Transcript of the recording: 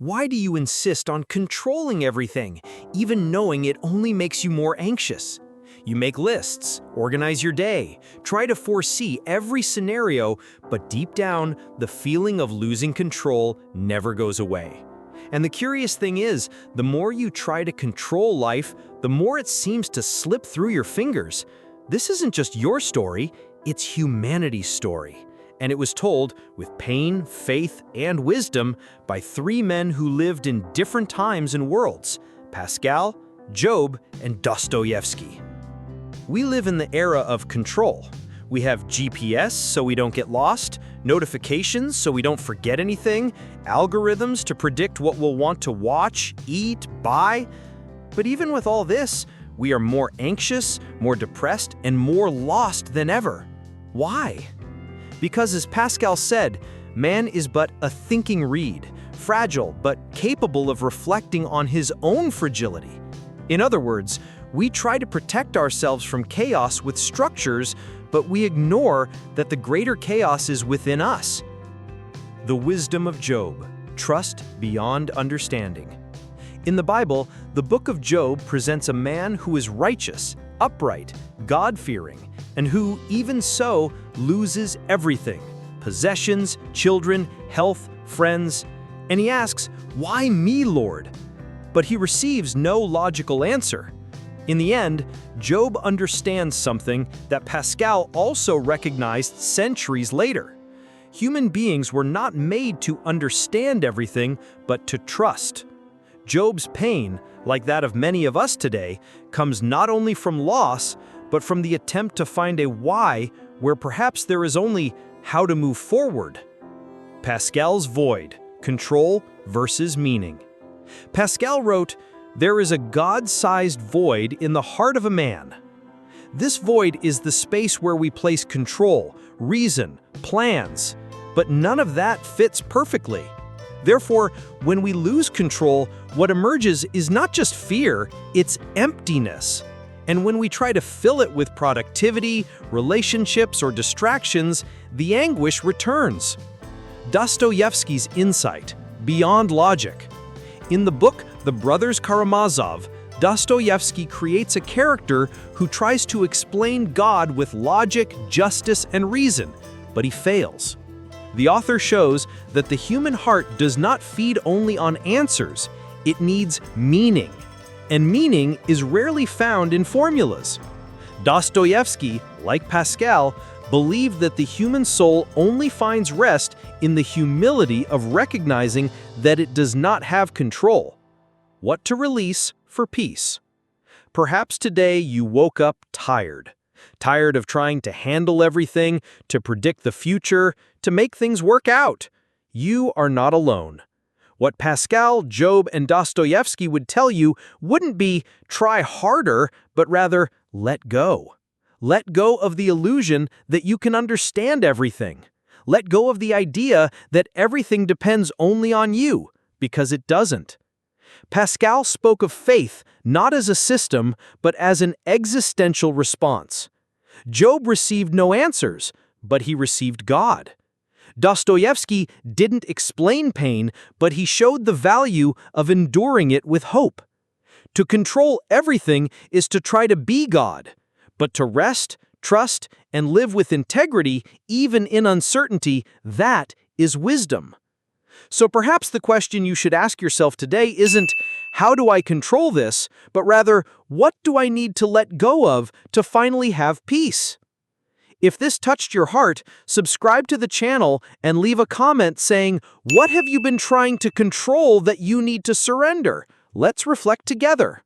Why do you insist on controlling everything, even knowing it only makes you more anxious? You make lists, organize your day, try to foresee every scenario, but deep down, the feeling of losing control never goes away. And the curious thing is, the more you try to control life, the more it seems to slip through your fingers. This isn't just your story, it's humanity's story. And it was told with pain, faith, and wisdom by three men who lived in different times and worlds: Pascal, Job, and Dostoevsky. We live in the era of control. We have GPS so we don't get lost, notifications so we don't forget anything, algorithms to predict what we'll want to watch, eat, buy. But even with all this, we are more anxious, more depressed, and more lost than ever. Why? Because, as Pascal said, man is but a thinking reed, fragile but capable of reflecting on his own fragility. In other words, we try to protect ourselves from chaos with structures, but we ignore that the greater chaos is within us. The wisdom of Job: trust beyond understanding. In the Bible, the book of Job presents a man who is righteous, upright, God-fearing, and who, even so, loses everything: possessions, children, health, friends. And he asks, "Why me, Lord?" But he receives no logical answer. In the end, Job understands something that Pascal also recognized centuries later. Human beings were not made to understand everything, but to trust. Job's pain, like that of many of us today, comes not only from loss, but from the attempt to find a why where perhaps there is only how to move forward. Pascal's void: control versus meaning. Pascal wrote, "There is a God-sized void in the heart of a man. This void is the space where we place control, reason, plans, but none of that fits perfectly. Therefore, when we lose control, what emerges is not just fear, it's emptiness. And when we try to fill it with productivity, relationships, or distractions, the anguish returns." Dostoevsky's insight: beyond logic. In the book The Brothers Karamazov, Dostoevsky creates a character who tries to explain God with logic, justice, and reason, but he fails. The author shows that the human heart does not feed only on answers, it needs meaning. And meaning is rarely found in formulas. Dostoevsky, like Pascal, believed that the human soul only finds rest in the humility of recognizing that it does not have control. What to release for peace? Perhaps today you woke up tired. Tired of trying to handle everything, to predict the future, to make things work out. You are not alone. What Pascal, Job, and Dostoevsky would tell you wouldn't be try harder, but rather let go. Let go of the illusion that you can understand everything. Let go of the idea that everything depends only on you, because it doesn't. Pascal spoke of faith not as a system, but as an existential response. Job received no answers, but he received God. Dostoevsky didn't explain pain, but he showed the value of enduring it with hope. To control everything is to try to be God, but to rest, trust, and live with integrity, even in uncertainty, that is wisdom. So perhaps the question you should ask yourself today isn't, "How do I control this?" but rather, "What do I need to let go of to finally have peace?" If this touched your heart, subscribe to the channel and leave a comment saying, "What have you been trying to control that you need to surrender?" Let's reflect together.